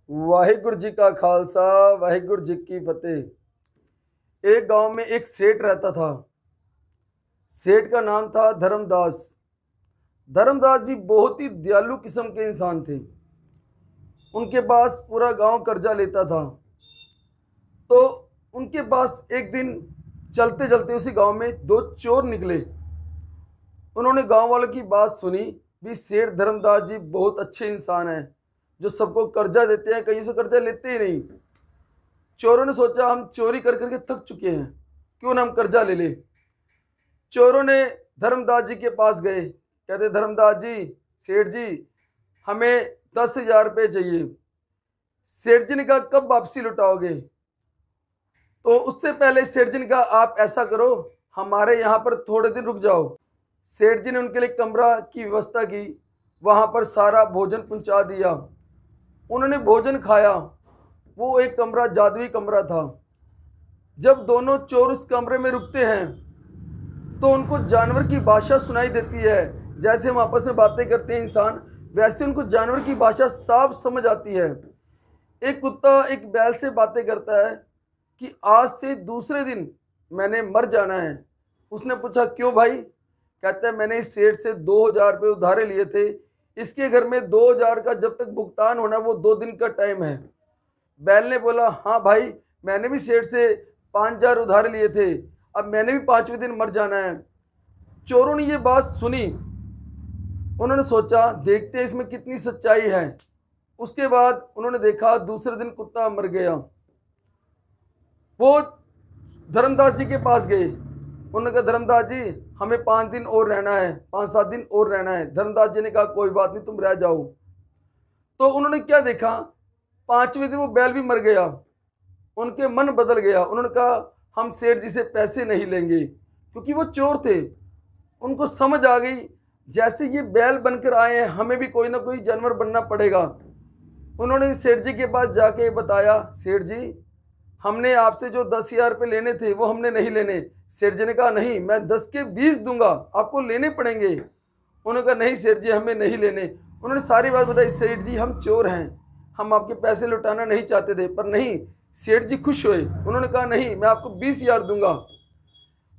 वाहिगुरु जी का खालसा वाहिगुरु जी की फतेह। एक गांव में एक सेठ रहता था। सेठ का नाम था धर्मदास। धर्मदास जी बहुत ही दयालु किस्म के इंसान थे। उनके पास पूरा गांव कर्जा लेता था। तो उनके पास एक दिन चलते चलते उसी गांव में दो चोर निकले। उन्होंने गांव वालों की बात सुनी भी सेठ धर्मदास जी बहुत अच्छे इंसान हैं, जो सबको कर्जा देते हैं, कहीं से कर्जा लेते ही नहीं। चोरों ने सोचा हम चोरी कर करके थक चुके हैं, क्यों ना हम कर्जा ले ले। चोरों ने धर्मदास जी के पास गए, कहते धर्मदास जी, सेठ जी, हमें 10,000 रुपये चाहिए। सेठ जी ने कहा कब वापसी लौटाओगे? तो उससे पहले सेठ जी ने कहा आप ऐसा करो, हमारे यहाँ पर थोड़े दिन रुक जाओ। सेठ जी ने उनके लिए कमरा की व्यवस्था की, वहाँ पर सारा भोजन पहुँचा दिया। उन्होंने भोजन खाया। वो एक कमरा जादुई कमरा था। जब दोनों चोर उस कमरे में रुकते हैं तो उनको जानवर की भाषा सुनाई देती है। जैसे हम आपस में बातें करते हैं इंसान, वैसे उनको जानवर की भाषा साफ समझ आती है। एक कुत्ता एक बैल से बातें करता है कि आज से दूसरे दिन मैंने मर जाना है। उसने पूछा क्यों भाई? कहता है मैंने इस सेठ से 2,000 रुपये उधारे लिए थे, इसके घर में 2,000 का जब तक भुगतान होना वो 2 दिन का टाइम है। बैल ने बोला हाँ भाई, मैंने भी सेठ से 5,000 उधार लिए थे, अब मैंने भी 5वें दिन मर जाना है। चोरों ने ये बात सुनी। उन्होंने सोचा देखते हैं इसमें कितनी सच्चाई है। उसके बाद उन्होंने देखा दूसरे दिन कुत्ता मर गया। वो धर्मदास जी के पास गए। उन्होंने कहा धर्मदास जी, हमें 5 दिन और रहना है, 5-7 दिन और रहना है। धर्मदास जी ने कहा कोई बात नहीं, तुम रह जाओ। तो उन्होंने क्या देखा, 5वें दिन वो बैल भी मर गया। उनके मन बदल गया। उन्होंने कहा हम सेठ जी से पैसे नहीं लेंगे, क्योंकि वो चोर थे। उनको समझ आ गई जैसे ये बैल बनकर आए हैं, हमें भी कोई ना कोई जानवर बनना पड़ेगा। उन्होंने सेठ जी के पास जाके बताया सेठ जी, हमने आपसे जो 10,000 रुपये लेने थे वो हमने नहीं लेने। सेठ जी ने कहा नहीं, मैं 10 के 20 दूंगा, आपको लेने पड़ेंगे। उन्होंने कहा नहीं सेठ जी, हमें नहीं लेने। उन्होंने सारी बात बताई, सेठ जी हम चोर हैं, हम आपके पैसे लौटाना नहीं चाहते थे। पर नहीं, सेठ जी खुश हुए। उन्होंने कहा नहीं, मैं आपको 20,000 दूंगा।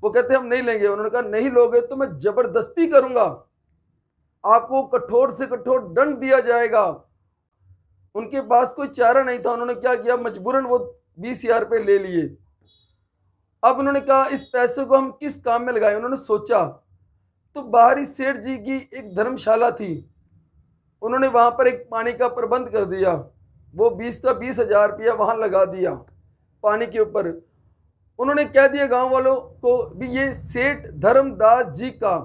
वो कहते हम नहीं लेंगे। उन्होंने कहा नहीं लोगे तो मैं जबरदस्ती करूंगा, आपको कठोर से कठोर दंड दिया जाएगा। उनके पास कोई चारा नहीं था। उन्होंने क्या किया, मजबूरन वो 20,000 रुपये ले लिए। अब उन्होंने कहा इस पैसे को हम किस काम में लगाएं। उन्होंने सोचा तो बाहरी सेठ जी की एक धर्मशाला थी, उन्होंने वहां पर एक पानी का प्रबंध कर दिया। वो 20 का 20,000 रुपया वहां लगा दिया पानी के ऊपर। उन्होंने कह दिया गांव वालों को भी ये सेठ धर्मदास जी का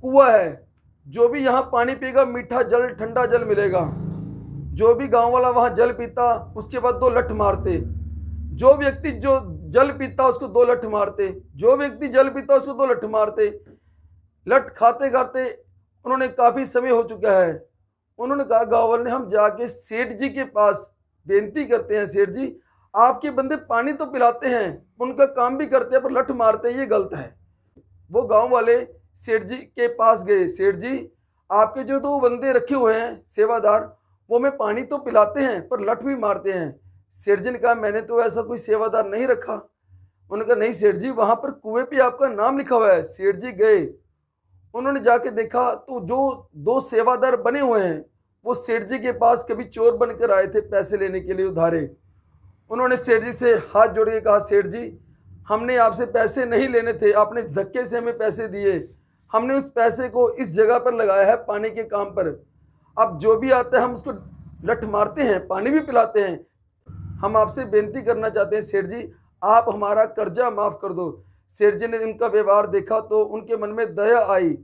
कुआं है, जो भी यहाँ पानी पिएगा मीठा जल ठंडा जल मिलेगा। जो भी गांव वाला वहां जल पीता उसके बाद 2 लठ मारते। जो व्यक्ति जो जल पीता उसको 2 लठ मारते। जो व्यक्ति जल पीता उसको 2 लठ मारते। लठ खाते खाते उन्होंने काफी समय हो चुका है। उन्होंने कहा गांव वाले ने हम जाके सेठ जी के पास बेनती करते हैं, सेठ जी आपके बंदे पानी तो पिलाते हैं, उनका काम भी करते हैं, पर लठ मारते हैं, ये गलत है। वो गांव वाले सेठ जी के पास गए, सेठ जी आपके जो 2 बंदे रखे हुए हैं सेवादार, वो हमें पानी तो पिलाते हैं पर लठ भी मारते हैं। सेठ जी ने कहा मैंने तो ऐसा कोई सेवादार नहीं रखा। उन्होंने कहा नहीं सेठ जी, वहां पर कुएं पे आपका नाम लिखा हुआ है। सेठ जी गए, उन्होंने जाके देखा तो जो 2 सेवादार बने हुए हैं वो सेठ जी के पास कभी चोर बनकर आए थे पैसे लेने के लिए उधारे। उन्होंने सेठ जी से हाथ जोड़ के कहा सेठ जी, हमने आपसे पैसे नहीं लेने थे, आपने धक्के से हमें पैसे दिए, हमने उस पैसे को इस जगह पर लगाया है पानी के काम पर। अब जो भी आता है हम उसको लठ मारते हैं, पानी भी पिलाते हैं। हम आपसे बेनती करना चाहते हैं सेठ जी, आप हमारा कर्जा माफ़ कर दो। सेठ जी ने उनका व्यवहार देखा तो उनके मन में दया आई।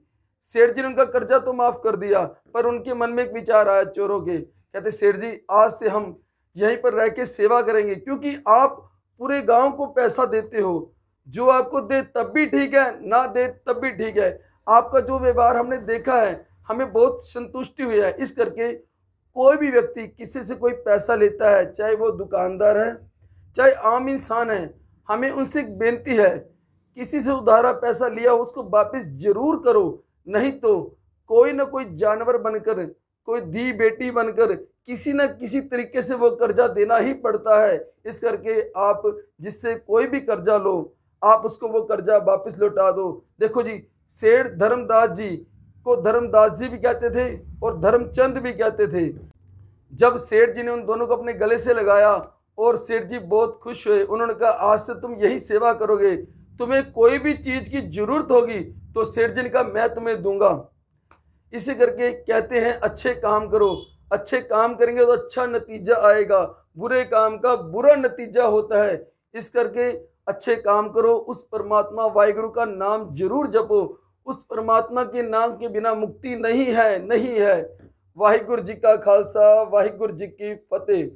सेठ जी ने उनका कर्जा तो माफ़ कर दिया, पर उनके मन में एक विचार आया चोरों के। कहते सेठ जी आज से हम यहीं पर रह के सेवा करेंगे, क्योंकि आप पूरे गांव को पैसा देते हो। जो आपको दे तब भी ठीक है, ना दे तब भी ठीक है। आपका जो व्यवहार हमने देखा है, हमें बहुत संतुष्टि हुई है। इस करके कोई भी व्यक्ति किसी से कोई पैसा लेता है, चाहे वो दुकानदार है चाहे आम इंसान है, हमें उनसे एक बेनती है, किसी से उधारा पैसा लिया उसको वापस जरूर करो, नहीं तो कोई ना कोई जानवर बनकर कोई धी बेटी बनकर किसी न किसी तरीके से वो कर्जा देना ही पड़ता है। इस करके आप जिससे कोई भी कर्जा लो, आप उसको वो कर्जा वापस लौटा दो। देखो जी, सेठ धर्मदास जी को धर्मदास जी भी कहते थे और धर्मचंद भी कहते थे। जब सेठ जी ने उन दोनों को अपने गले से लगाया और सेठ जी बहुत खुश हुए, उन्होंने कहा आज से तुम यही सेवा करोगे, तुम्हें कोई भी चीज की जरूरत होगी तो सेठ जी ने कहा मैं तुम्हें दूंगा। इसी करके कहते हैं अच्छे काम करो, अच्छे काम करेंगे तो अच्छा नतीजा आएगा, बुरे काम का बुरा नतीजा होता है। इस करके अच्छे काम करो, उस परमात्मा वाहिगुरु का नाम जरूर जपो, उस परमात्मा के नाम के बिना मुक्ति नहीं है, नहीं है। वाहिगुरु जी का खालसा, वाहिगुरु जी की फतेह।